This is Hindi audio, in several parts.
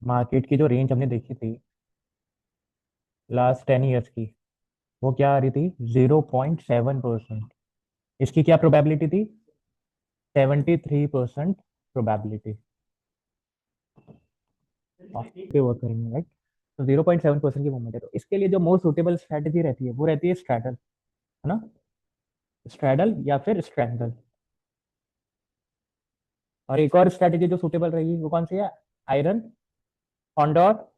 मार्केट की जो रेंज हमने देखी थी लास्ट 10 ईयर्स की, वो क्या आ रही थी? 0.7%। इसकी क्या प्रोबेबिलिटी थी? 73% प्रोबेबिलिटी पे वर्क करेंगे, राइट? तो 0.7% की मूवमेंट है, तो इसके लिए जो मोस्ट सुटेबल स्ट्रेटेजी रहती है वो रहती है स्ट्रैडल, है ना? स्ट्रैडल या फिर स्ट्रैंगल। और एक और स्ट्रेटेजी जो सुटेबल रहेगी वो कौन सी है? आयरन कॉन्डोर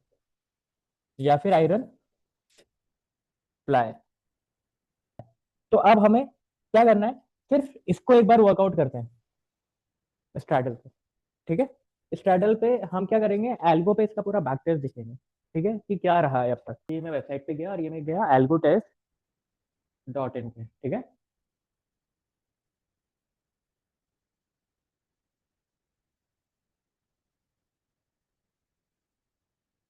या फिर आयरन फ्लाई। तो अब हमें क्या करना है? सिर्फ इसको एक बार वर्कआउट करते हैं स्ट्रैडल पे। ठीक है, स्ट्रैडल पे हम क्या करेंगे? एल्गो पे इसका पूरा बैक टेस्ट दिखेंगे, ठीक है, कि क्या रहा है अब तक। ये मैं वेबसाइट पे गया और ये मैं गया algoTest.in पे, ठीक है।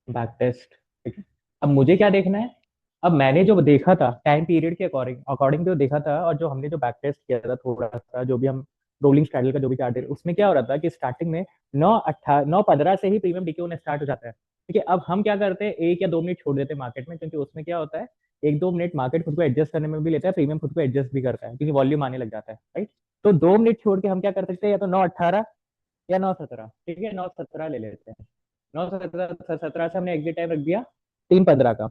बैक टेस्ट, ठीक है। अब मुझे क्या देखना है? अब मैंने जो देखा था टाइम पीरियड के अकॉर्डिंग अकॉर्डिंग जो देखा था, और जो हमने जो बैक टेस्ट किया था थोड़ा सा, जो भी हम रोलिंग स्ट्रैडल का जो भी चार्ट है, उसमें क्या हो रहा था कि स्टार्टिंग में 9:18 9:15 से ही प्रीमियम डीके होना स्टार्ट हो जाता है। ठीक है, अब हम क्या करते हैं, 1 या 2 मिनट छोड़ देते हैं मार्केट में, क्योंकि उसमें क्या होता है, 1-2 मिनट मार्केट खुद को एडजस्ट करने में भी लेता है, प्रीमियम खुद को एडजस्ट भी करता है, क्योंकि वॉल्यूम आने लग जाता है, राइट? तो 2 मिनट छोड़ के हम क्या कर सकते हैं, या तो 9:18 या 9:17, ठीक है, 9:17 ले लेते हैं। 9:17 से हमने एग्जिट टाइम रख दिया 3:15 का,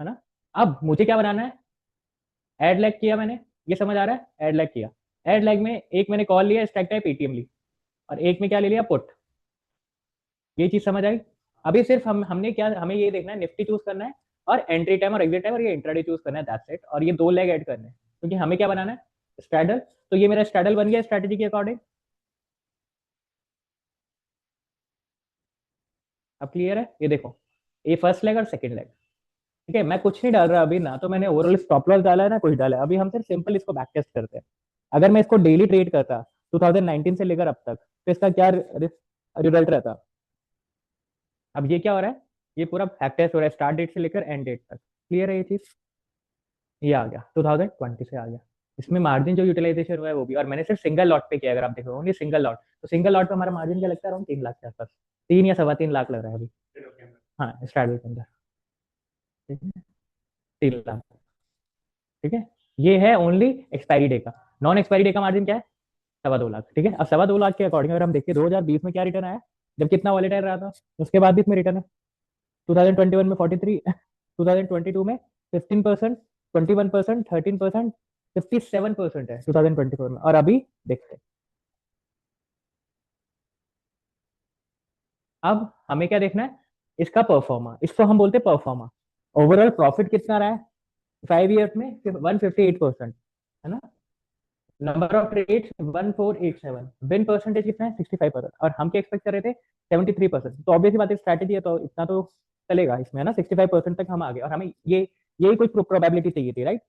है ना? अब मुझे क्या बनाना है? एड लैग किया मैंने, ये समझ आ रहा है? एड लैग किया। एड लैग में एक मैंने कॉल लिया, स्ट्राइक टाइप एटीएम ली, और एक में क्या ले लिया? पुट। ये चीज समझ आई? अभी सिर्फ हमने क्या, हमें ये देखना है, निफ्टी चूज करना है, और एंट्री टाइम और एग्जिट टाइम, और ये इंट्राडे चूज करना है, दैट्स इट। और ये 2 लेग ऐड करने हैं, क्योंकि हमें क्या बनाना है? स्ट्रैडल। तो ये मेरा स्ट्रैडल बन गया स्ट्रैटेजी के अकॉर्डिंग। अब क्लियर है? ये देखो, ये फर्स्ट लेग और सेकंड लेग। ठीक है, मैं कुछ नहीं डाल रहा अभी ना, तो मैंने ओवरऑल स्टॉप लॉस डाला है ना कुछ डाला है। अभी हम सिर्फ सिंपल इसको बैक टेस्ट करते हैं। अगर मैं इसको डेली ट्रेड करता 2019 से लेकर अब तक, तो इसका क्या रिजल्ट रहता? अब ये क्या हो रहा है? ये पूरा बैक टेस्ट हो रहा है, स्टार्ट डेट से लेकर एंड डेट तक। क्लियर है ये चीज? ये आ गया 2020 से आ गया। इसमें मार्जिन जो यूटिलाइजेशन हुआ है वो भी, और मैंने सिर्फ सिंगल लॉट पे किया। अगर आप देखो ओनली सिंगल लॉट, तो सिंगल लॉट पे हमारा मार्जिन क्या लगता है? अराउंड 3 लाख के आसपास, 3 या 3.25 लाख लग रहा है अभी। हाँ, स्टार्ट के अंदर। ठीक है, 3 लाख। ठीक है, ये है ओनली एक्सपायरी डे का। नॉन एक्सपायरी डे का मार्जिन क्या है? 2.25 लाख। ठीक है, अब 2.25 लाख के अकॉर्डिंग अगर हम देखिए 2020 में क्या रिटर्न आया, जब कितना वॉलेटाइल रहा था, उसके बाद भी इसमें रिटर्न है। 2021 में 43, 2022 में 15%, 21%, 13%, 57% है 2024 में। और अभी देखते हैं, अब हमें क्या देखना है? इसका परफॉर्मा, इसको हम बोलते हैं परफॉर्मा। ओवरऑल प्रॉफिट कितना रहा है 5 ईयर्स में? 158%, है ना? Number of trades 1487, win percentage कितना है? 65%। और हम क्या एक्सपेक्ट कर रहे थे? 73%। तो ऑब्वियसली बात है, स्ट्रैटेजी है तो इतना तो चलेगा इसमें, है ना? 65% तक हम आ गए, और हमें ये यही कुछ प्रोबेबिलिटी चाहिए थी, राइट?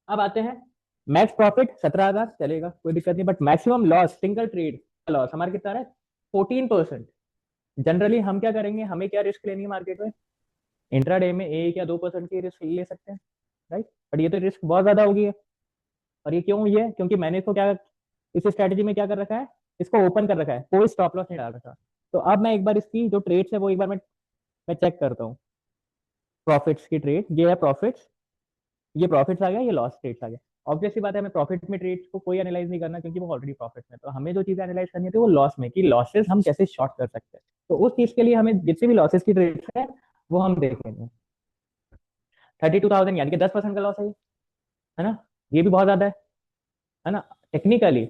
अब आते हैं, मैक्स प्रॉफिट 17,000 चलेगा, कोई दिक्कत नहीं, but maximum loss single trade loss हमारा कितना रहा है? 14%। जनरली हम क्या करेंगे, हमें क्या रिस्क लेनी है मार्केट में? इंट्राडे में 1 या 2% की रिस्क ले सकते हैं, राइट? बट ये तो रिस्क बहुत ज्यादा होगी है। और ये क्यों हुई है? क्योंकि मैंने इसको क्या, इस स्ट्रेटेजी में क्या कर रखा है, इसको ओपन कर रखा है, कोई स्टॉप लॉस नहीं डाल रखा। तो अब मैं एक बार इसकी जो ट्रेड्स है वो एक बार मैं चेक करता हूँ। प्रॉफिट्स की ट्रेड, ये है प्रॉफिट्स, ये प्रॉफिट्स आ गया, ये लॉस ट्रेड्स आ गया। ऑब्वियसली बात है, हमें प्रॉफिट में ट्रेड्स को कोई एनालाइज नहीं करना, क्योंकि वो ऑलरेडी प्रॉफिट में। तो हमें जो चीजें एनालाइज करनी थी वो लॉस में, कि लॉसेस हम कैसे शॉर्ट कर सकते हैं। तो उस चीज के लिए हमें जितनी भी लॉसेस की ट्रेड्स है वो हम देखेंगे। 32,000 यानी कि 10% का लॉस है ना? ये भी बहुत ज्यादा है ना? टेक्निकली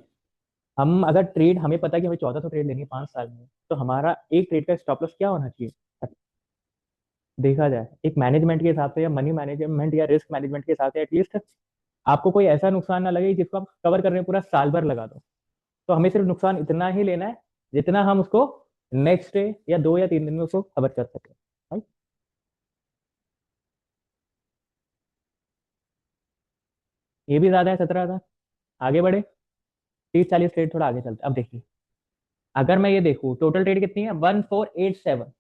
हम अगर ट्रेड, हमें पता है कि हमें 1400 ट्रेड लेनी है 5 साल में, तो हमारा एक ट्रेड का स्टॉप लॉस क्या होना चाहिए? देखा जाए एक मैनेजमेंट के हिसाब से, या मनी मैनेजमेंट या रिस्क मैनेजमेंट के हिसाब से, एटलीस्ट आपको कोई ऐसा नुकसान ना लगे जिसको आप कवर करने में पूरा साल भर लगा दो। तो हमें सिर्फ नुकसान इतना ही लेना है जितना हम उसको नेक्स्ट डे या 2 या 3 दिन में उसको कवर कर सके, राइट? ये भी ज्यादा है 17,000। आगे बढ़े, 30-40 ट्रेड थोड़ा आगे चलते, अब देखिए, अगर मैं ये देखूँ टोटल ट्रेड कितनी है, 1487।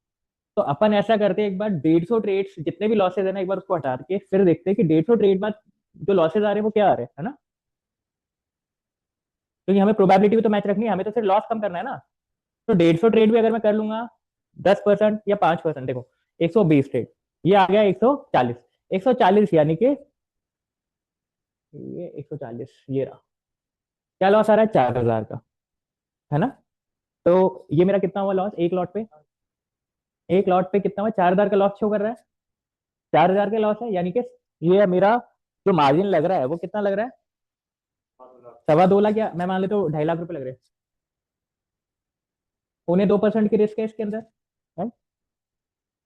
तो अपन ऐसा करते हैं, एक बार 150 ट्रेड्स जितने भी लॉसेज है ना, एक बार उसको हटा के फिर देखते हैं कि 150 ट्रेड बाद जो लॉसेज आ रहे हैं वो क्या आ रहे हैं, है ना? क्योंकि हमें प्रोबेबिलिटी भी तो मैच रखनी है, हमें तो सिर्फ लॉस कम करना है ना। तो 150 ट्रेड भी अगर मैं कर लूंगा, 10% या 5%, देखो 120 ट्रेड, ये आ गया 140, 140 यानी कि ये 140, ये रहा, क्या लॉस आ रहा है, 4,000 का, है ना। तो ये मेरा कितना हुआ लॉस एक लॉट पे, एक लॉट पे कितना हुआ, 4,000 का लॉस शो कर रहा है, 4,000 का लॉस है, यानी कि ये मेरा जो मार्जिन लग रहा है वो कितना लग रहा है, 2.25 लाख, या मैं मान लेता हूँ 2.5 लाख रुपए लग रहे हैं, 0.25% की रिस्क है इसके अंदर, है?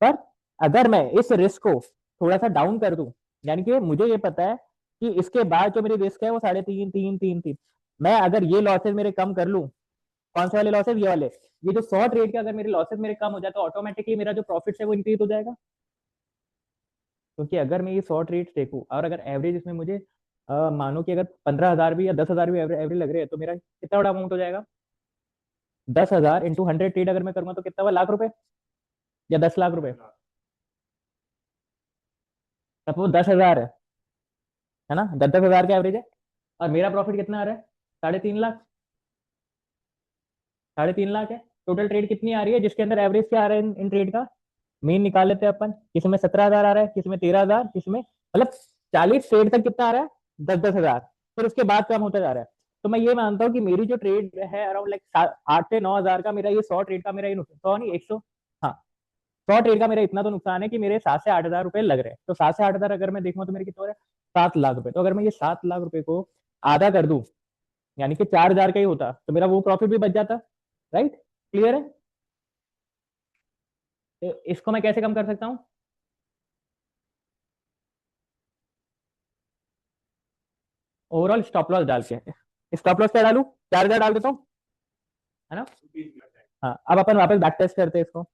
पर अगर मैं इस रिस्क को थोड़ा सा डाउन कर दूं, यानी कि मुझे ये पता है कि इसके बाद जो मेरी रिस्क है वो 3.5, 3, 3, 3, मैं अगर ये लॉसेज मेरे कम कर लूं, कौन से वाले लॉसेज, ये वाले, ये जो 100 ट्रेड के अगर मेरे लॉसेज मेरे कम हो जाए तो ऑटोमेटिकली मेरा जो प्रॉफिट है वो इंक्रीज हो जाएगा। क्योंकि अगर मैं ये 100 ट्रेड्स देखूं और अगर एवरेज इसमें मुझे मानो कि अगर 15,000 भी या 10,000 भी एवरेज लग रहे हैं, तो मेरा कितना बड़ा अमाउंट हो जाएगा, 10,000 इंटू 100 ट्रेड अगर मैं करूंगा तो कितना हुआ, लाख रुपए या 10 लाख रुपए, सपोज 10,000 है ना, 10-10 हजार का एवरेज है, और मेरा प्रॉफिट कितना आ रहा है, 3.5 लाख, 3.5 लाख है। टोटल ट्रेड कितनी आ रही है जिसके अंदर एवरेज क्या आ रहा है इन ट्रेड का, मीन निकाल लेते हैं अपन, किसी में 17,000 आ रहा है, किसी में 13,000, किसी में मतलब 40 ट्रेड तक कितना आ रहा है, 10-10 हजार, फिर उसके बाद कम होता जा रहा है। तो मैं ये मानता हूँ कि मेरी जो ट्रेड है अराउंड लाइक 8 से 9 हजार का, मेरा ये 100 ट्रेड का मेरा ये नुकसान, 100 नहीं 100, हाँ 100 ट्रेड का मेरा इतना तो नुकसान है कि मेरे 7 से 8 हजार रुपए लग रहे हैं। तो 7 से 8 हजार अगर मैं देखूँ तो मेरे कितना हो रहा है, 7 लाख रुपए। तो अगर मैं ये 7 लाख रुपए को आधा कर दूं, यानी कि 4,000 का ही होता, तो मेरा वो प्रॉफिट भी बच जाता, राइट, क्लियर है। तो इसको मैं कैसे कम कर सकता हूँ, ओवरऑल स्टॉप लॉस डाल के, स्टॉप लॉस क्या डालू, 4,000 डाल देता हूँ, है ना। हाँ अब अपन वापस बैक टेस्ट करते हैं इसको,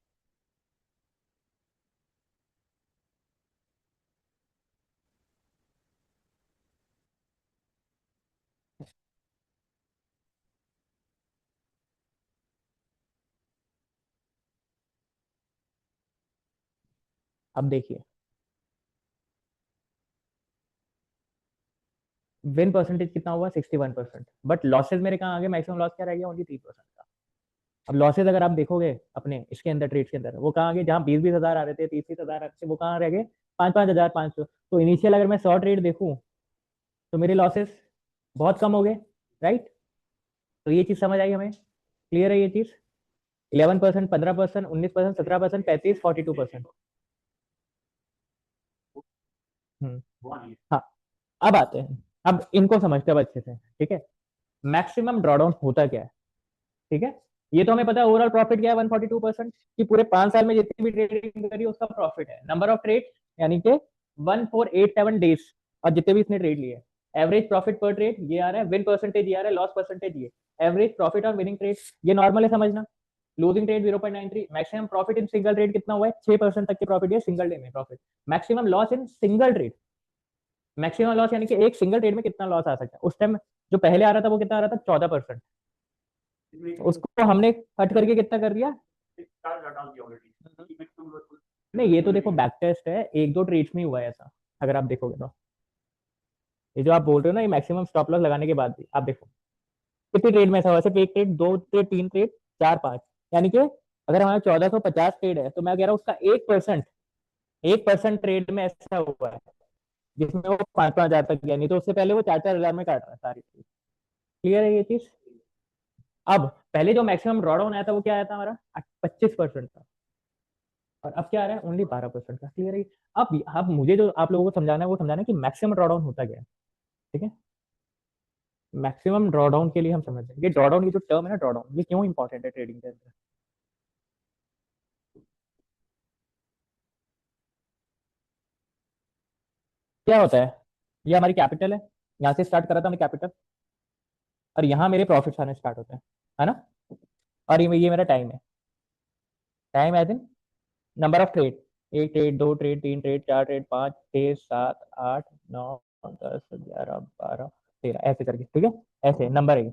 अब देखिए विन परसेंटेज कितना हुआ, 61%, बट लॉसेज मेरे कहाँ आ गए, मैक्सिमम लॉस क्या रह गया, ओनली 3% का। अब लॉसेज अगर आप देखोगे अपने इसके अंदर, ट्रेड्स के अंदर, वो कहाँ आ गए, जहाँ 20-20 हजार आ रहे थे, 30-30 हजार आ रहे थे, वो कहाँ रह गए, 5-5 हजार 500। तो इनिशियल अगर मैं 100 ट्रेड देखूँ तो मेरे लॉसेस बहुत कम हो गए, राइट। तो ये चीज समझ आई हमें, क्लियर है ये चीज, 11%, 15%, 19%, 17%, 35, 42%। हाँ अब आते हैं, अब इनको समझते हैं अब अच्छे से, ठीक है। मैक्सिमम ड्रॉडाउन होता क्या है, ठीक है। ये तो हमें पता है ओवरऑल प्रॉफिट क्या है, 142%, कि पूरे 5 साल में जितनी भी ट्रेडिंग करी उसका प्रॉफिट है, नंबर ऑफ ट्रेड यानी कि 1487 डेज, और जितने भी इसने ट्रेड लिए, एवरेज प्रॉफिट पर ट्रेड ये आ रहा है, विन परसेंटेज ये आ रहा है, लॉस परसेंटेज ये, average profit on winning trade ये नॉर्मल है समझना, losing trade 0.93, maximum profit in single trade कितना हुआ है, 6% तक के प्रॉफिट है सिंगल डे में profit, maximum loss in single trade, maximum loss यानी कि एक सिंगल ट्रेड में कितना लॉस आ सकता है, उस टाइम जो पहले आ रहा था वो कितना आ रहा था, 14%, उसको हमने कट करके कितना कर दिया, नहीं ये तो देखो बैक टेस्ट है, एक दो ट्रेड्स में ही हुआ है ऐसा, अगर आप देखोगे तो, ये जो आप बोल रहे हो ना, ये मैक्सिमम स्टॉप लॉस लगाने के बाद भी आप देखो कितनी ट्रेड में ऐसा हुआ, सिर्फ एक ट्रेड, दो ट्रेड, तीन ट्रेड, चार, पांच, यानी कि अगर हमारा 1450 ट्रेड है तो मैं कह रहा हूँ उसका 1%, 1% ट्रेड में ऐसा हुआ है जिसमें वो 5-5 हजार तक गया, नहीं तो उससे पहले वो 4-4 हजार में काट रहा है सारी चीज, क्लियर है ये चीज। अब पहले जो मैक्सिमम ड्रॉडाउन आया था वो क्या आया था हमारा, 25% था, और अब क्या आ रहा है, ओनली 12% का, क्लियर है। अब मुझे जो आप लोगों को समझाना है वो समझाना है कि मैक्सिमम ड्रॉडाउन होता क्या है, ठीक है। मैक्सिमम ड्रॉडाउन के लिए हम समझ रहे हैं, ये ड्रॉडाउन की जो टर्म है ना, ड्रॉडाउन, ये क्यों इंपॉर्टेंट है ट्रेडिंग के अंदर, क्या होता है, ये हमारी कैपिटल है, यहाँ से स्टार्ट करा था हमने कैपिटल, और यहाँ मेरे प्रॉफिट्स आने स्टार्ट होते हैं, है ना। और ये मेरा टाइम है, time edge in number of trade, एक ट्रेड, दो ट्रेड, तीन ट्रेड, चार ट्रेड, पाँच, छः, सात, आठ, नौ, 10, 11, 12, 13, ऐसे करके, ठीक है, ऐसे नंबर है।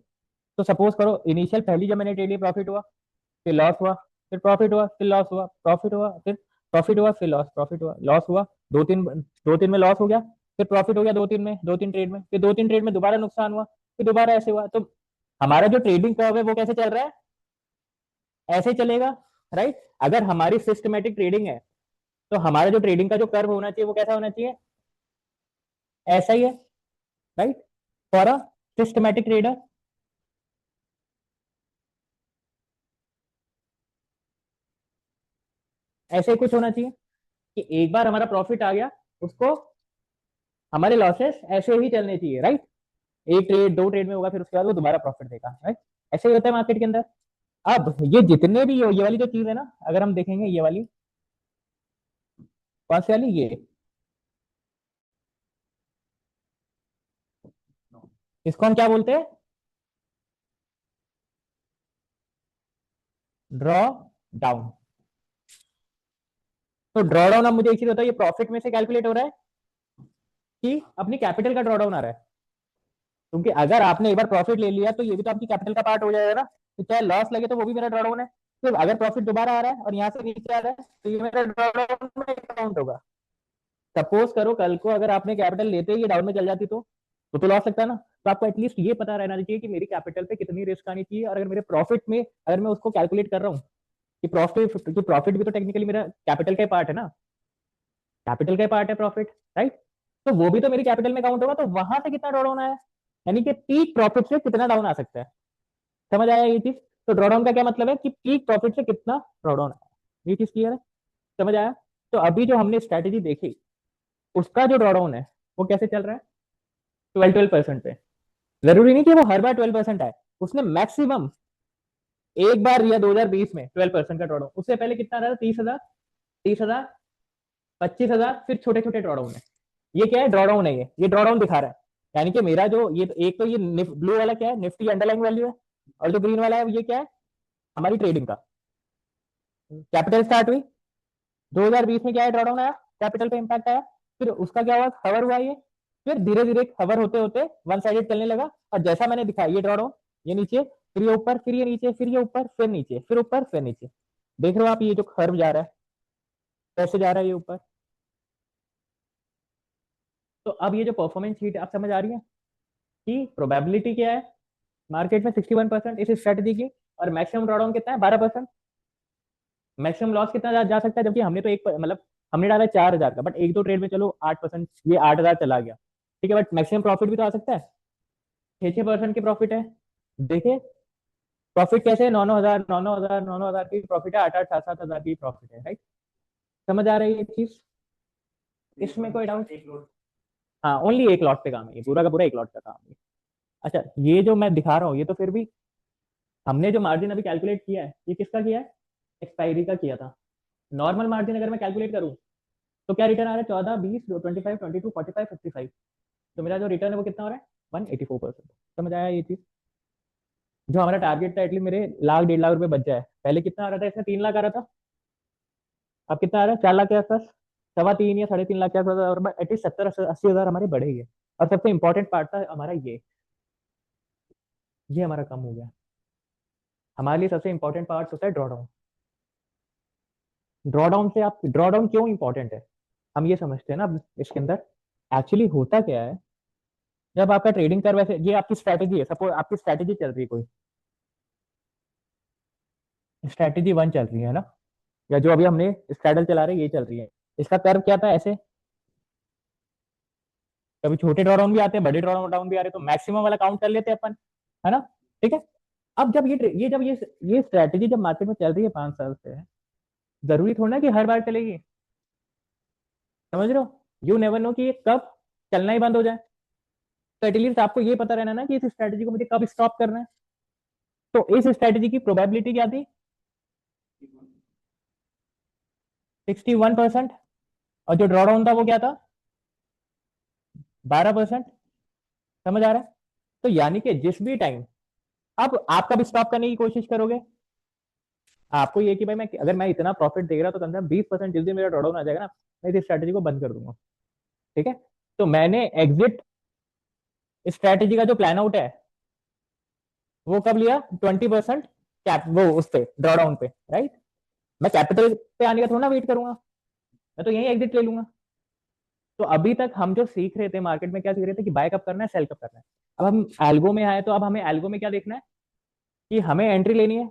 तो सपोज करो इनिशियल पहली जब मैंने ट्रेड लिया प्रॉफिट हुआ, फिर लॉस हुआ, फिर प्रॉफिट हुआ, फिर लॉस हुआ, प्रॉफिट हुआ, फिर प्रॉफिट हुआ, फिर लॉस, प्रॉफिट हुआ, लॉस हुआ, दो तीन में लॉस हो गया, फिर प्रॉफिट हो गया दो तीन में, दो तीन ट्रेड में, फिर दो तीन ट्रेड में दोबारा नुकसान हुआ, फिर दोबारा ऐसे हुआ। तो हमारा जो ट्रेडिंग कर्व है वो कैसे चल रहा है, ऐसे चलेगा, राइट। अगर हमारी सिस्टमेटिक ट्रेडिंग है तो हमारा जो ट्रेडिंग का जो कर्व होना चाहिए वो कैसा होना चाहिए, ऐसा ही है, right. For a systematic trader ऐसे ही कुछ होना चाहिए कि एक बार हमारा प्रॉफिट आ गया, उसको हमारे लॉसेस ऐसे ही चलने चाहिए, राइट। एक ट्रेड दो ट्रेड में होगा, फिर उसके बाद वो दोबारा प्रॉफिट देगा, राइट। ऐसे ही होता है मार्केट के अंदर। अब ये जितने भी ये वाली जो चीज है ना, अगर हम देखेंगे ये वाली, कौन सी वाली, ये, इसको हम क्या बोलते हैं, ड्रॉ डाउन। तो ड्रॉ डाउन, अब मुझे एक चीज बताओ, ये प्रॉफिट में से कैलकुलेट हो रहा है कि अपनी कैपिटल का ड्रॉ डाउन आ रहा है? क्योंकि अगर आपने एक बार प्रॉफिट ले लिया तो ये भी तो आपकी कैपिटल का पार्ट हो जाएगा ना, तो चाहे लॉस लगे तो वो भी मेरा ड्रॉ डाउन है। तो अगर प्रॉफिट दोबारा आ रहा है और यहाँ से नीचे आ रहा है तो ये मेरा ड्रॉ डाउन में काउंट होगा। सपोज करो कल को अगर आपने कैपिटल लेते ही डाउन में चल जाती तो लॉस लगता है ना। तो आपको एटलीस्ट ये पता रहना चाहिए कि मेरी कैपिटल पे कितनी रिस्क आनी चाहिए, और अगर मेरे प्रॉफिट में अगर मैं उसको कैलकुलेट कर रहा हूँ कि प्रॉफिट भी तो टेक्निकली मेरा कैपिटल का पार्ट है ना, कैपिटल का पार्ट है प्रॉफिट, राइट। तो वो भी तो मेरी कैपिटल में काउंट होगा, तो वहां से कितना ड्रॉ डाउन आया, यानी कि पीक प्रॉफिट से कितना डाउन आ सकता है। समझ आया ये चीज? तो ड्रॉ डाउन का क्या मतलब है कि पीक प्रॉफिट से कितना ड्रॉ डाउन आया, ये चीज क्लियर है? समझ आया? तो अभी जो हमने स्ट्रेटेजी देखी, उसका जो ड्रॉ डाउन है वो कैसे चल रहा है, 12% पे। जरूरी नहीं कि वो हर बार 12% आए, उसने मैक्सिमम एक बार दिया 2020 में 12% का ड्रॉ डाउन। उससे पहले कितना रहा था, 30,000, 30,000, 25,000, फिर छोटे छोटे ड्रॉ डाउन है। ये क्या है, ड्रॉ डाउन है, ये ड्रॉ डाउन दिखा रहा है। यानी कि मेरा जो ये एक तो ये ब्लू वाला क्या है, निफ्टी अंडरलाइन वैल्यू है, और जो ग्रीन वाला है ये क्या है, हमारी ट्रेडिंग का कैपिटल स्टार्ट हुई 2020 में, क्या है, ड्रॉ डाउन आया, कैपिटल पे इंपैक्ट आया। फिर उसका क्या हुआ, हवर हुआ ये, फिर धीरे धीरे हवर होते होते वन साइडेड चलने लगा, और जैसा मैंने दिखाया ये ड्रॉ डाउन, ये नीचे, फिर ये ऊपर, फिर ये नीचे, फिर ये ऊपर, फिर नीचे, फिर ऊपर, फिर नीचे। देख रहे हो आप ये जो कर्व जा रहा है, कैसे जा रहा है ये ऊपर। तो अब ये जो परफॉर्मेंस शीट आप समझ आ रही है कि प्रोबेबिलिटी क्या है मार्केट में 61% इस स्ट्रेटजी की, और मैक्सिमम ड्रॉडाउन कितना है, 12%। मैक्सिमम लॉस कितना जा सकता है, जबकि हमने तो एक मतलब हमने डाला 4,000 का, बट एक दो ट्रेड में चलो 8%, ये 8,000 चला गया, ठीक है, बट मैक्सिमम प्रॉफिट भी तो आ सकता है, 6-6% की प्रॉफिट है। देखिए प्रॉफिट कैसे है, 9-9 हजार, 9-9 हजार, 9-9 हजार की प्रॉफिट है, 8-8, 7-7 हजार की प्रॉफिट है, राइट। समझ आ रही है ये चीज? इसमें कोई डाउट? हाँ, ओनली एक लॉट पे काम है, ये पूरा का पूरा एक लॉट का काम है। अच्छा, ये जो मैं दिखा रहा हूँ ये तो फिर भी हमने जो मार्जिन अभी कैलकुलेट किया है ये किसका किया है, एक्सपायरी का किया था। नॉर्मल मार्जिन अगर मैं कैलकुलेट करूँ तो क्या रिटर्न आ रहा है, 14, 20, 25, 22, 45, 55। तो मेरा जो रिटर्न है वो कितना हो रहा है, 184%। समझ आया ये चीज? जो हमारा टारगेट था एटलीस्ट मेरे लाख 1.5 लाख रुपए बच जाए, पहले कितना आ रहा था, इसमें 3 लाख आ रहा था, अब कितना आ रहा है, 4 लाख के आसपास, 3.25 या 3.5 लाख के आसपास, और एटलीस्ट 70-80 हजार हमारे बढ़े ही है। और सबसे इंपॉर्टेंट पार्ट था हमारा ये हमारा कम हो गया। हमारे लिए सबसे इंपॉर्टेंट पार्ट होता है ड्रॉ डाउन। ड्रॉ डाउन से आप, ड्रॉ डाउन क्यों इंपॉर्टेंट है हम ये समझते हैं ना अब इसके अंदर। एक्चुअली होता क्या है, जब आपका ट्रेडिंग कर, वैसे ये आपकी स्ट्रैटेजी है, सपोज आपकी स्ट्रैटेजी चल रही है कोई, स्ट्रैटेजी वन चल रही है ना, या जो अभी हमने स्ट्रैडल चला रहे हैं ये चल रही है। इसका कर्व क्या था, ऐसे, कभी छोटे ड्रॉ डाउन भी आते हैं, बड़े ड्रॉ डाउन भी आ रहे हैं, तो मैक्सिमम वाला काउंट कर लेते हैं अपन, है ना, ठीक है। अब जब जब ये स्ट्रैटेजी जब मार्केट में चल रही है 5 साल से, जरूरी थोड़ा ना कि हर बार चलेगी। समझ रहे हो, यू नेवर नो कि ये कब चलना ही बंद हो जाए। तो एटलीस्ट आपको ये पता रहना ना कि इस स्ट्रैटेजी को मुझे कब स्टॉप करना है। तो इस स्ट्रैटेजी की प्रोबेबिलिटी क्या थी, 61%, और जो ड्रॉ डाउन था वो क्या था, 12%। समझ आ रहा है? तो यानी कि जिस भी टाइम अब आप कब स्टॉप करने की कोशिश करोगे, आपको ये कि भाई मैं अगर मैं इतना प्रॉफिट देख रहा तो कम से कम 20% जिस दिन मेरा ड्रॉ डाउन आ जाएगा ना, मैं इस स्ट्रैटेजी को बंद कर दूंगा, ठीक है। तो मैंने एग्जिट स्ट्रैटेजी का जो प्लान आउट है वो कब लिया, 20% कैप, वो उस पे ड्रॉ डाउन पे, राइट। मैं कैपिटल पे आने का थोड़ा ना वेट करूंगा, मैं तो यही एग्जिट ले लूंगा। तो अभी तक हम जो सीख रहे थे मार्केट में, क्या सीख रहे थे कि बाय कब करना है, सेल कब करना है। अब हम एल्गो में आए तो अब हमें एल्गो में क्या देखना है कि हमें एंट्री लेनी है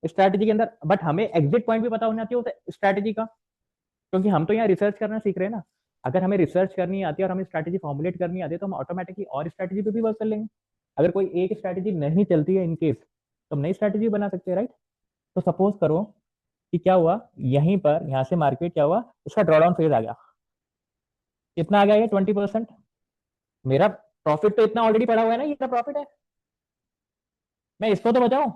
स्ट्रैटेजी के अंदर, बट हमें एग्जिट पॉइंट भी पता होना चाहिए उस स्ट्रैटेजी का, क्योंकि हम तो यहाँ रिसर्च करना सीख रहे हैं ना। अगर हमें रिसर्च करनी आती है और हमें स्ट्रैटेजी फॉर्मुलेट करनी आती है तो हम ऑटोमेटिकली और स्ट्रैटेजी पे भी वर्क कर लेंगे। अगर कोई एक स्ट्रैटेजी नहीं चलती है इन केस, तो हम नई स्ट्रैटेजी बना सकते हैं, राइट। तो सपोज करो कि क्या हुआ, यहीं पर यहाँ से मार्केट क्या हुआ, इसका ड्रॉडाउन फेज आ गया। कितना आ गया ये 20%। मेरा प्रॉफिट तो इतना ऑलरेडी पड़ा हुआ है ना, ये प्रॉफिट है, मैं इसको तो बचाऊं,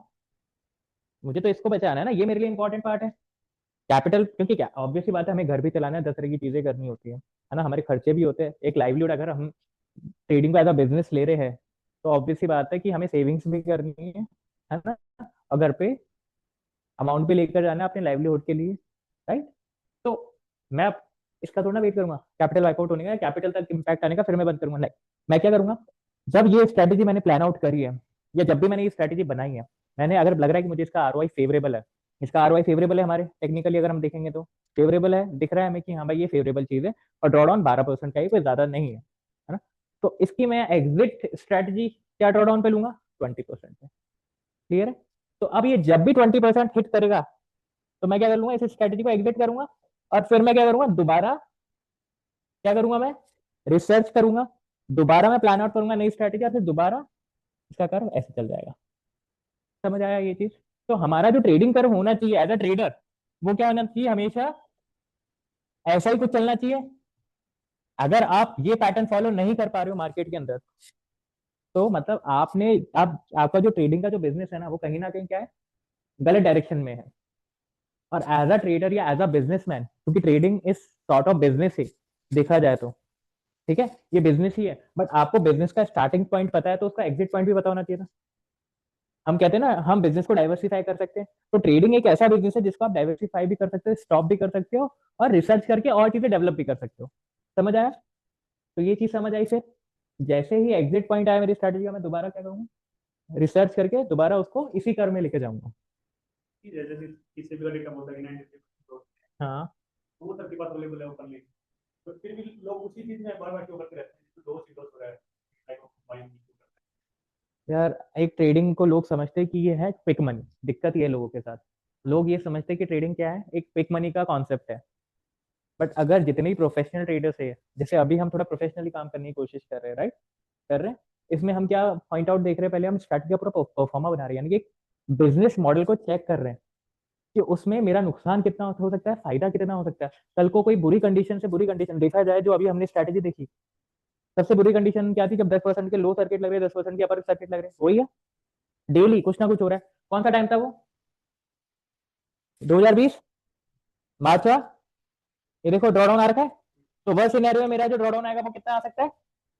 मुझे तो इसको बचाना है ना, ये मेरे लिए इंपॉर्टेंट पार्ट है। कैपिटल, क्योंकि क्या ऑब्वियस सी बात है, हमें घर भी चलाना है, 10 तरह की चीजें करनी होती है ना, हमारे खर्चे भी होते हैं, एक लाइवलीहुड, अगर हम ट्रेडिंग को एज अ बिजनेस ले रहे हैं तो ऑब्वियस सी बात है कि हमें सेविंग्स भी करनी है ना, और घर पे अमाउंट भी लेकर जाना है अपने लाइवलीहुड के लिए, राइट। तो मैं अब इसका थोड़ा वेट करूंगा कैपिटल वाइपआउट होने का, कैपिटल तक इम्पैक्ट आने का, फिर मैं बंद करूंगा, नहीं। मैं क्या करूंगा, जब ये स्ट्रेटेजी मैंने प्लान आउट करी है, या जब भी मैंने ये स्ट्रेटेजी बनाई है, मैंने अगर लग रहा है कि मुझे इसका आरओआई फेवरेबल है, इसका आरओआई फेवरेबल है हमारे टेक्निकली अगर हम देखेंगे तो फेवरेबल है, दिख रहा है हमें कि हाँ भाई ये फेवरेबल चीज है, और ड्रॉडाउन 12% का ही, कोई ज्यादा नहीं है ना। तो इसकी मैं एग्जिट स्ट्रेटेजी क्या ड्रॉडाउन पे लूंगा, 20% पे। क्लियर है। तो अब ये जब भी 20% हिट करेगा, तो मैं क्या कर लूंगा, इस स्ट्रेटेजी को एग्जिट करूंगा, और फिर मैं क्या करूंगा, दोबारा क्या करूंगा, मैं रिसर्च करूंगा, दोबारा मैं प्लान आउट करूंगा नई स्ट्रेटेजी, और फिर दोबारा इसका कर्व ऐसे चल जाएगा। समझ आया ये चीज। तो हमारा जो ट्रेडिंग कर्व होना चाहिए एज अ ट्रेडर, वो क्या होना चाहिए, हमेशा ऐसा ही कुछ चलना चाहिए। अगर आप ये पैटर्न फॉलो नहीं कर पा रहे हो मार्केट के अंदर, तो मतलब आपने, आप आपका जो ट्रेडिंग का जो बिजनेस है ना, वो कहीं ना कहीं क्या है, गलत डायरेक्शन में है। और एज अ ट्रेडर या एज अ बिजनेसमैन, क्योंकि trading is sort of business ही देखा जाए तो, ठीक है, ये बिजनेस ही है, बट आपको बिजनेस का स्टार्टिंग पॉइंट पता है तो उसका एग्जिट पॉइंट भी पता होना चाहिए था। हम कहते हैं ना, हम बिजनेस को डाइवर्सिफाई कर सकते हैं, तो ट्रेडिंग एक ऐसा बिजनेस है जिसको आप डाइवर्सिफाई भी कर सकते हो, स्टॉप भी कर सकते हो, और रिसर्च करके और चीजें डेवलप भी कर सकते हो। समझ आया। तो ये चीज समझ आई फिर, जैसे ही एग्जिट पॉइंट आया मेरी स्ट्रेटेजी का, मैं दोबारा क्या करूंगा, रिसर्च करके दोबारा उसको इसी कर में लेके जाऊंगा। जैसे किसी भी वाले का बोलता है कि 90 हाँ वो सबके पास अवेलेबल है ओपनली, तो फिर भी लोग उसी चीज में बार बार क्यों करते रहते हैं, तो दो हो रहा है टाइप ऑफ माइंड। यार, एक ट्रेडिंग को लोग समझते हैं कि ये है क्विक मनी, दिक्कत ये है लोगों के साथ, लोग ये समझते हैं कि ट्रेडिंग क्या है, एक क्विक मनी का कॉन्सेप्ट है। बट अगर जितने भी प्रोफेशनल ट्रेडर्स है, जैसे अभी हम थोड़ा प्रोफेशनली काम करने की कोशिश कर रहे हैं, राइट, कर रहे हैं, इसमें हम क्या पॉइंट आउट देख रहे हैं, पहले हम स्ट्रैटेजी का पूरा परफॉर्मा बना रहे हैं, यानी कि बिजनेस मॉडल को चेक कर रहे हैं कि उसमें मेरा नुकसान कितना हो सकता है, फायदा कितना हो सकता है। कल को कोई बुरी कंडीशन से बुरी कंडीशन देखा जाए, जो अभी हमने स्ट्रैटेजी देखी, सबसे बुरी कंडीशन क्या थी, जब 10% के लो सर्किट लग रहे, 10% के अपर सर्किट लग रहे, वही है, डेली कुछ ना कुछ हो रहा है। कौन सा टाइम था वो, 2020 मार्च हुआ, ये देखो ड्रॉडाउन आ रखा है। तो वर्स्ट सिनेरियो में मेरा जो ड्रॉडाउन आएगा वो कितना आ सकता है,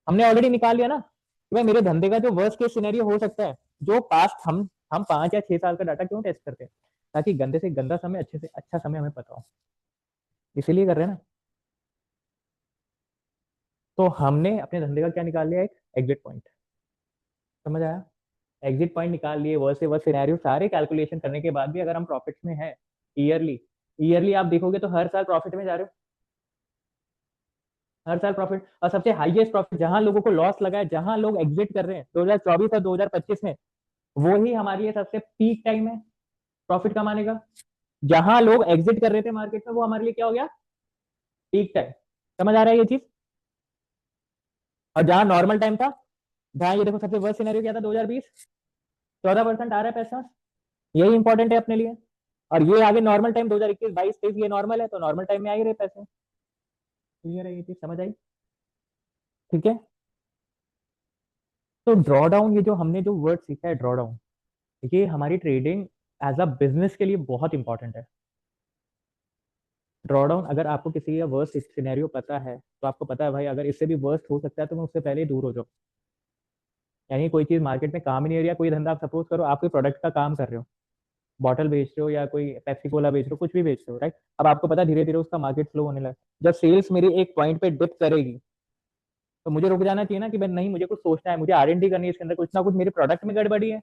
हमने ऑलरेडी निकाल लिया ना कि भाई मेरे धंधे का जो वर्स्ट केस सिनेरियो हो सकता है, जो पास्ट हम 5 या 6 साल का डाटा क्यों टेस्ट करते हैं, ताकि गंदे से गंदा समय, अच्छे से अच्छा समय हमें पता हो, इसीलिए कर रहे हैं ना। तो हमने अपने धंधे का क्या निकाल लिया, एक एग्जिट पॉइंट। समझ आया। एग्जिट पॉइंट निकाल लिए, वर्स्ट से वर्स्ट सिनेरियो सारे कैलकुलेशन करने के बाद भी अगर हम प्रॉफिट्स में है, ईयरली, ईयरली आप देखोगे तो हर साल प्रॉफिट में जा रहे हो, हर साल प्रॉफिट। और सबसे हाईएस्ट प्रॉफिट जहां लोगों को लॉस लगा है, जहां लोग एग्जिट कर रहे हैं 2024 और 2025 में, वो ही हमारे लिए सबसे पीक टाइम है प्रॉफिट कमाने का। जहां लोग एग्जिट कर रहे थे मार्केट में, वो हमारे लिए क्या हो गया, पीक टाइम। समझ आ रहा है ये चीज। और जहां नॉर्मल टाइम था, जहां ये देखो सबसे वर्स्ट सिनेरियो क्या था, 2020, 14% आ रहा है पैसा, यही इंपॉर्टेंट है अपने लिए। और ये आगे नॉर्मल टाइम 2021, 22, 23, ये नॉर्मल है, तो नॉर्मल टाइम में आ ही रहे पैसे। क्लियर है ये चीज, समझ आई। ठीक है। तो ड्रॉ डाउन, ये जो हमने जो वर्ड सीखा है ड्रॉ डाउन, ये हमारी ट्रेडिंग एज अ बिजनेस के लिए बहुत इंपॉर्टेंट है। ड्रॉ डाउन, अगर आपको किसी का वर्स्ट सिनेरियो पता है, तो आपको पता है भाई अगर इससे भी वर्स्ट हो सकता है तो मैं उससे पहले ही दूर हो जाऊँ। यानी कोई चीज मार्केट में काम ही नहीं हो रही है, कोई धंधा, आप सपोज करो आप कोई प्रोडक्ट का काम कर रहे हो, बॉटल बेच रहे हो या कोई पेप्सी कोला बेच रहे हो, कुछ भी बेच रहे हो, राइट। अब आपको पता है धीरे धीरे उसका मार्केट स्लो होने लगा, जब सेल्स मेरी एक पॉइंट पे डिप करेगी, तो मुझे रुक जाना चाहिए ना कि भाई नहीं, मुझे कुछ सोचना है, मुझे आरएनडी करनी है इसके अंदर, कुछ ना कुछ मेरे प्रोडक्ट में गड़बड़ी है।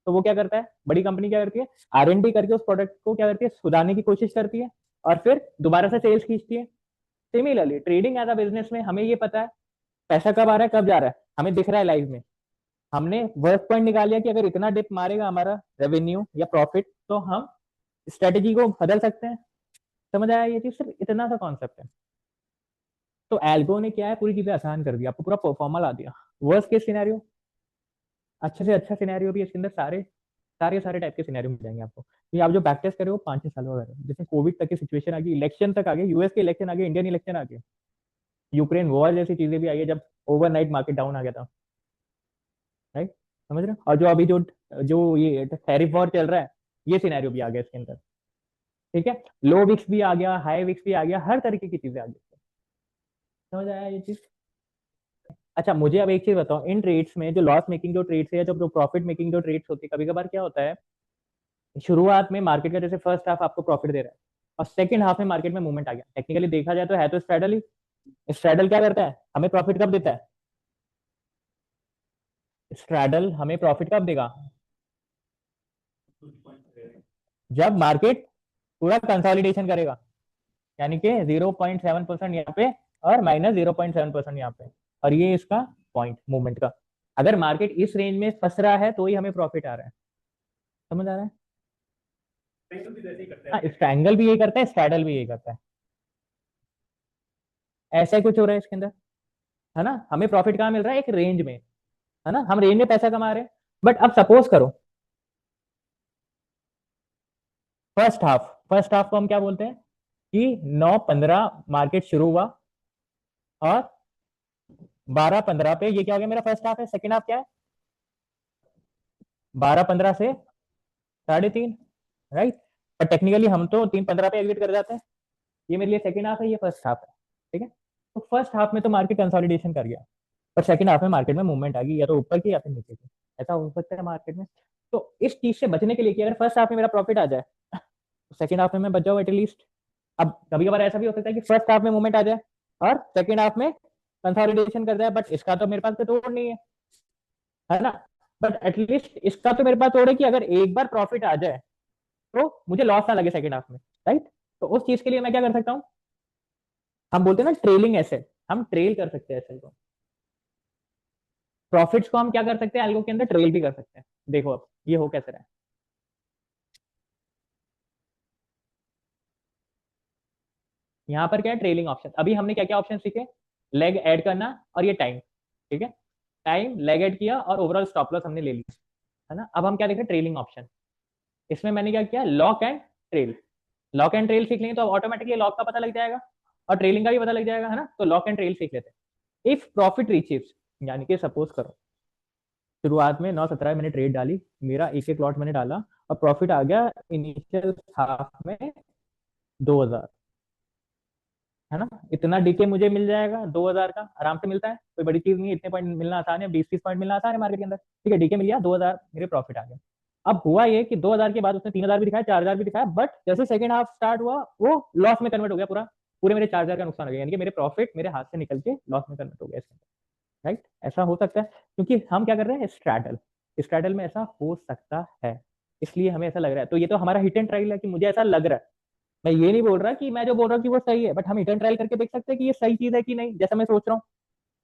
तो वो क्या करता है, बड़ी कंपनी क्या करती है, आरएनडी करके उस प्रोडक्ट को क्या करती है, सुधारने की कोशिश करती है, और फिर दोबारा से सेल्स खींचती है। Similarly trading as a business में हमें ये पता है पैसा कब आ रहा है, कब जा रहा है, हमें दिख रहा है लाइव में। हमने वर्स्ट पॉइंट निकाल लिया कि अगर इतना डिप मारेगा हमारा रेवेन्यू या प्रॉफिट, तो हम स्ट्रेटेजी को बदल सकते हैं। समझ आया ये चीज? सिर्फ इतना सा कॉन्सेप्ट है। तो एल्गो ने क्या है, पूरी चीजें आसान कर दी, आपको पूरा परफॉर्मा ला दिया। वर्स्ट केस सिनेरियो, अच्छे से अच्छा सिनेरियो भी इसके अंदर, सारे सारे सारे टाइप के सिनेरियो मिल जाएंगे आपको। ये आप जो बैक टेस्ट कर रहे हो 5-6 साल हो गए, जैसे कोविड तक की सिचुएशन आ गई, इलेक्शन तक आ गए, यूएस के इलेक्शन आ गए, इंडियन इलेक्शन आ गए, यूक्रेन वॉर जैसी चीजें भी आई है, जब ओवरनाइट मार्केट डाउन आ गया था। राइट? समझ रहे हो? और जो अभी जो जो ये टैरिफ वॉर चल रहा है, ये सिनेरियो भी आ गया इसके अंदर। ठीक है, लो विक्स भी आ गया, हाई विक्स भी आ गया, हर तरीके की चीजें आ गई। समझ आया ये चीज? अच्छा, मुझे अब एक चीज बताओ, इन ट्रेड्स में जो लॉस मेकिंग जो ट्रेड्स है या जो प्रॉफिट मेकिंग जो ट्रेड्स होती है, कभी कभार क्या होता है, शुरुआत में मार्केट का जैसे फर्स्ट हाफ आपको प्रॉफिट दे रहा है और सेकंड हाफ में मार्केट में मूवमेंट आ गया, टेक्निकली देखा जाए तो है तो स्ट्रेडल ही। स्ट्रेडल क्या करता है, हमें प्रॉफिट कब देता है? स्ट्रेडल हमें प्रॉफिट कब देगा? जब मार्केट पूरा कंसोलिडेशन करेगा, यानी कि 0.7% यहाँ पे और -0.7% यहाँ पे, और ये इसका पॉइंट मूवमेंट का। अगर मार्केट इस रेंज में फंस रहा है तो ही हमें प्रॉफिट आ रहा है। समझ आ रहा है? ट्रायंगल भी जैसे ही करते हाँ, हैं। ट्रायंगल भी यही करता है, स्ट्रैडल भी यही करता है। ऐसा ही कुछ हो रहा है इसके अंदर, है ना? हमें प्रॉफिट कहाँ मिल रहा है? एक रेंज में, है ना? हम रेंज में पैसा कमा रहे हैं। बट अब सपोज करो फर्स्ट हाफ को हम क्या बोलते हैं कि 9:15 मार्केट शुरू हुआ और 12:15 पे ये क्या हो गया, मेरा फर्स्ट हाफ है। सेकंड हाफ क्या है? 12:15 से 3:30, राइट? पर टेक्निकली हम तो 3:15 पे एग्जिट कर जाते हैं। ये मेरे लिए सेकंड हाफ है, ये फर्स्ट हाफ है। ठीक है, तो फर्स्ट हाफ में तो मार्केट कंसोलिडेशन कर गया, पर सेकंड हाफ में मार्केट में मूवमेंट आ गई, या तो ऊपर की या फिर नीचे की। ऐसा हो सकता है मार्केट में। तो इस चीज से बचने के लिए कि अगर फर्स्ट हाफ में मेरा प्रॉफिट आ जाए तो सेकंड हाफ में मैं बच जाऊँ एटलीस्ट। अब कभी कभार ऐसा भी हो सकता है कि फर्स्ट हाफ में मूवमेंट आ जाए और सेकंड हाफ में कंसोलिडेशन कर जाए, बट इसका तो मेरे पास कोई तोड़ नहीं है ना? बट एटलीस्ट इसका तो मेरे पास तोड़ है कि अगर एक बार प्रॉफिट आ जाए तो मुझे लॉस ना लगे सेकंड हाफ में। राइट? तो उस चीज के लिए मैं क्या कर सकता हूँ, हम बोलते हैं ना ट्रेलिंग एसेट, हम ट्रेल कर सकते हैं एसेट को। प्रॉफिट्स को हम क्या कर सकते हैं, एल्गो के अंदर ट्रेल भी कर सकते हैं। देखो अब ये हो कैसे रहा है। यहाँ पर क्या है, ट्रेलिंग ऑप्शन। अभी हमने क्या क्या ऑप्शन सीखे? लेग ऐड करना और ये टाइम। ठीक है, टाइम लेग ऐड किया और ओवरऑल स्टॉप लॉस हमने ले लिया, है ना? अब हम क्या देख रहे हैं, ट्रेलिंग ऑप्शन। इसमें मैंने क्या किया, lock and trail. Lock and trail सीख लेंगे तो ऑटोमेटिकली लॉक का पता लग जाएगा और ट्रेलिंग का भी पता लग जाएगा, है ना? तो लॉक एंड ट्रेल सीख लेते हैं। इफ प्रॉफिट रीचेज, यानी कि सपोज करो शुरुआत में 9:17 मैंने ट्रेड डाली, मेरा एक एक लॉट मैंने डाला और प्रॉफिट आ गया इनिशियल हाफ में 2,000, है ना? इतना डीके मुझे मिल जाएगा 2,000 का, आराम से मिलता है, कोई बड़ी चीज नहीं है, इतने पॉइंट मिलना आसान है, 20-30 पॉइंट मिलना आसान है मार्केट के अंदर। ठीक है, डीके मिल गया 2,000, मेरे प्रॉफिट आ गया। अब हुआ ये कि 2,000 के बाद उसने 3,000 भी दिखाया, 4,000 भी दिखाया, बट जैसे सेकंड हाफ स्टार्ट हुआ वो लॉस में कन्वर्ट हो गया, पूरा पूरे मेरे 4,000 का नुकसान हो गया, यानी कि मेरे प्रॉफिट मेरे हाथ से निकल के लॉस में कन्वर्ट हो गया इसके अंदर। राइट? ऐसा हो सकता है क्योंकि हम क्या कर रहे हैं, स्ट्रैडल। स्ट्रैडल में ऐसा हो सकता है, इसलिए हमें ऐसा लग रहा है। तो ये तो हमारा हिट एंड ट्रायल है कि मुझे ऐसा लग रहा है। मैं ये नहीं बोल रहा कि मैं जो बोल रहा हूँ कि वो सही है, बट हम हिट एंड ट्रायल करके देख सकते हैं कि ये सही चीज है कि नहीं, जैसा मैं सोच रहा हूँ।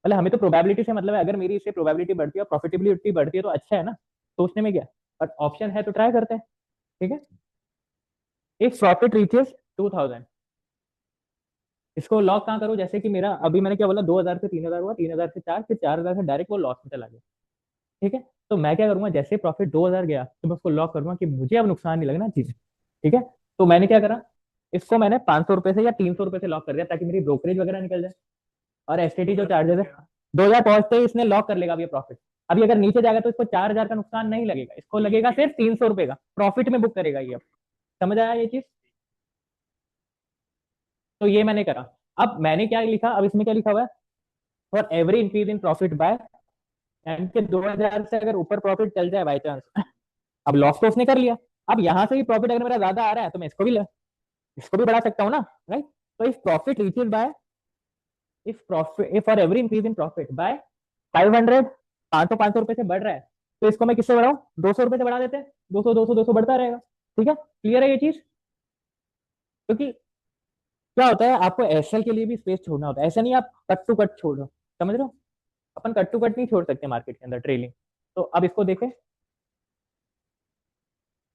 मतलब हमें तो प्रोबेबिलिटी से मतलब है, अगर मेरी इससे प्रोबेबिलिटी बढ़ती है और प्रॉफिटेबिलिटी बढ़ती है तो अच्छा है ना, सोचने में क्या। बट ऑप्शन है तो ट्राई करते हैं। ठीक है, एक प्रॉफिट रीचेस 2,000, इसको लॉक कहाँ करूँ? जैसे कि मेरा अभी मैंने क्या बोला, 2,000 से 3,000 हुआ, 3,000 से 4, फिर 4,000 से डायरेक्ट वो लॉस में चला गया। ठीक है, तो मैं क्या करूंगा, जैसे प्रॉफिट 2,000 गया तो मैं उसको लॉक करूंगा कि मुझे अब नुकसान नहीं लगना चाहिए। ठीक है, तो मैंने क्या करा, इसको मैंने 500 रुपए से या 300 रुपए से लॉक कर दिया ताकि मेरी ब्रोकरेज वगैरह निकल जाए, और एसटीटी जो चार्जेस है 2,000 पहुंचते ही इसने लॉक कर लेगा अब ये प्रॉफिट। अभी अगर नीचे जाएगा तो इसको 4,000 का नुकसान नहीं लगेगा, इसको लगेगा सिर्फ 300 रुपए का प्रॉफिट में बुक करेगा ये अब। समझ आया ये चीज? तो ये मैंने करा। अब मैंने क्या लिखा, अब इसमें क्या लिखा हुआ है, for every increase in profit bye, यानी कि 2,000 से अगर ऊपर प्रॉफिट चल जाए बाई चांस, अब लॉस तो उसने कर लिया, अब यहां से भी प्रॉफिट अगर मेरा ज्यादा आ रहा है तो मैं इसको भी बढ़ा सकता हूँ ना। राइट? तो if profit reaches by, if for every increase in profit by 500, 500 रुपए से बढ़ रहा है, तो इसको मैं किससे बढ़ाऊं, 200 रुपए से बढ़ा देते हैं, 200 200 200 बढ़ता रहेगा। ठीक है, क्लियर है ये चीज? क्योंकि क्या होता है, आपको एसएल के लिए भी स्पेस छोड़ना होता है, ऐसा नहीं आप कट टू कट छोड़ दो। समझ रहे हो? अपन कट टू कट नहीं छोड़ सकते मार्केट के अंदर ट्रेलिंग। तो अब इसको देखें,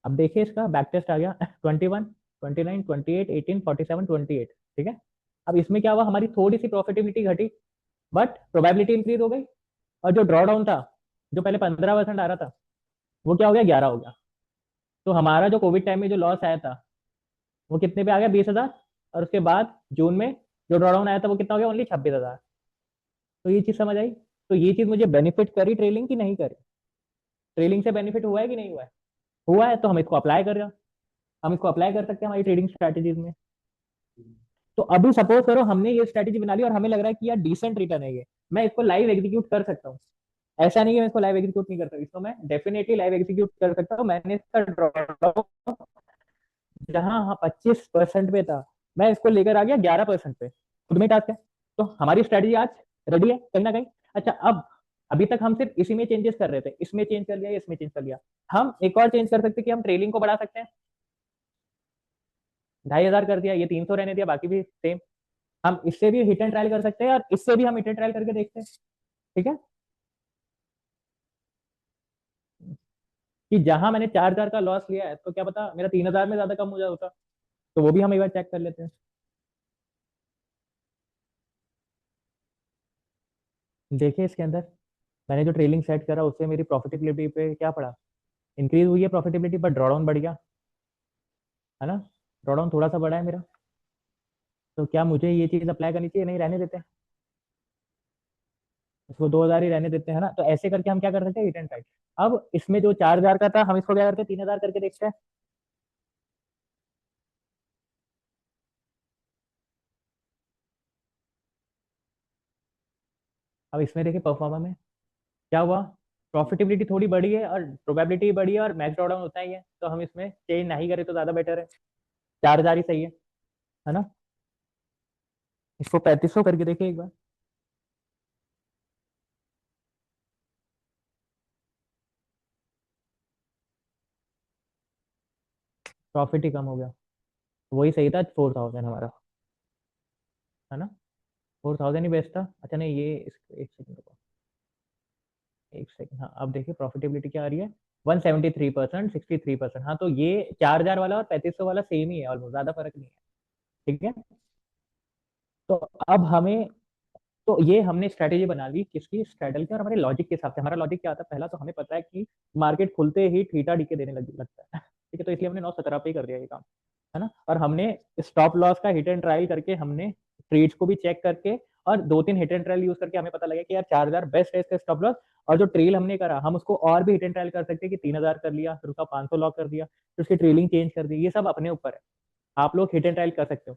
अब देखिए इसका बैक टेस्ट आ गया 21, 29, 28, 18, 47, 28। ठीक है, अब इसमें क्या हुआ, हमारी थोड़ी सी प्रॉफिटेबिलिटी घटी, बट प्रोबेबिलिटी इंक्रीज हो गई। और जो ड्रॉ डाउन था, जो पहले 15% आ रहा था, वो क्या हो गया, 11 हो गया। तो हमारा जो कोविड टाइम में जो लॉस आया था, वो कितने पे आ गया, 20,000। और उसके बाद जून में जो ड्रॉ डाउन आया था, वो कितना हो गया, ओनली 26,000। तो ये चीज समझ आई। तो ये चीज मुझे बेनिफिट करी ट्रेलिंग की नहीं करी, ट्रेलिंग से बेनिफिट हुआ है कि नहीं हुआ है, हुआ है, तो हम इसको अप्लाई कर रहे हैं। हम इसको अप्लाई कर सकते हैं हमारी ट्रेडिंग स्ट्रैटेजीज में। तो अभी सपोज करो हमने ये स्ट्रैटेजी बना ली और हमें लग रहा है कि यार डिसेंट रिटर्न है ये, मैं इसको लाइव एग्जीक्यूट कर सकता हूँ। ऐसा नहीं है मैं इसको लाइव एग्जीक्यूट नहीं कर सकता, इसको मैं डेफिनेटली लाइव एग्जीक्यूट कर सकता हूँ। मैंने इसका ड्रॉ जहां 25% पे था, मैं इसको लेकर आ गया 11% पे, खुद में टास्क है। तो हमारी स्ट्रेटजी आज रेडी है कहीं ना कहीं। अच्छा, अब अभी तक हम सिर्फ इसी में चेंजेस कर रहे थे, इसमें चेंज कर लिया, इसमें चेंज कर लिया। हम एक और चेंज कर सकते हैं कि हम ट्रेलिंग को बढ़ा सकते हैं। 2,500 कर दिया, ये 300 रहने दिया, बाकी भी सेम। हम इससे भी हिट एंड ट्रायल कर सकते हैं और इससे भी हम हिट एंड ट्रायल करके देखते हैं। ठीक है, कि जहां मैंने 4,000 का लॉस लिया है, तो क्या पता मेरा 3,000 में ज्यादा कम हो जाए होता। तो वो भी हम एक बार चेक कर लेते हैं। देखिए इसके अंदर मैंने जो ट्रेलिंग सेट करा, उससे मेरी प्रॉफिटेबिलिटी पे क्या पड़ा, इंक्रीज हुई है प्रॉफिटेबिलिटी, बट ड्रॉडाउन बढ़ गया, है ना। ड्रॉडाउन थोड़ा सा बढ़ा है मेरा। तो क्या मुझे ये चीज अप्लाई करनी चाहिए, नहीं रहने देते हैं, इसको 2,000 ही रहने देते हैं, ना। तो ऐसे करके हम क्या कर सकते हैं, हिट एंड राइट। अब इसमें जो 4,000 का था, हम इसको क्या करते हैं, 3,000 करके देखते हैं। अब इसमें देखिए परफॉर्मा में क्या हुआ, प्रॉफिटेबिलिटी थोड़ी बढ़ी है और प्रोबेबिलिटी बढ़ी है और मैच ड्रॉडाउन होता ही है, तो हम इसमें चेंज नहीं करें तो ज्यादा बेटर है। 4,000 ही सही है ना। इसको 3,500 करके देखिए एक बार, प्रॉफिट ही कम हो गया। वही सही था 4,000 हमारा, है ना। 4,000 ही बेस्ट था। अच्छा नहीं, ये एक सेकंड रुको, एक सेकंड। हाँ, अब देखिए प्रॉफिटेबिलिटी क्या आ रही है, 173%, 63%। हाँ, तो ये 4,000 वाला और 3,500 वाला सेम ही है, ऑलमोस्ट, ज्यादा फर्क नहीं है। ठीक है। तो अब हमें, तो ये हमने स्ट्रेटेजी बना ली किसकी, स्ट्रेडल की, और हमारे लॉजिक के हिसाब से। हमारा लॉजिक क्या था, पहला तो हमें पता है कि मार्केट खुलते ही थीटा डीके देने लगता है। ठीक है, तो इसलिए हमने 9,17 पे ही कर दिया ये काम, है ना। और हमने स्टॉप लॉस का हिट एंड ट्रायल करके, हमने ट्रेड्स को भी चेक करके, और 2-3 हिट एंड ट्रायल यूज करके हमें पता लगा कि यार 4,000 बेस्ट है इसका स्टॉप लॉस। और जो ट्रेल हमने करा, हम उसको और भी हिट एंड ट्रायल कर सकते हैं कि 3,000 कर लिया, फिर उसका 500 लॉक कर दिया, फिर उसकी ट्रेलिंग चेंज कर दी। ये सब अपने ऊपर है, आप लोग हिट एंड ट्रायल कर सकते हो।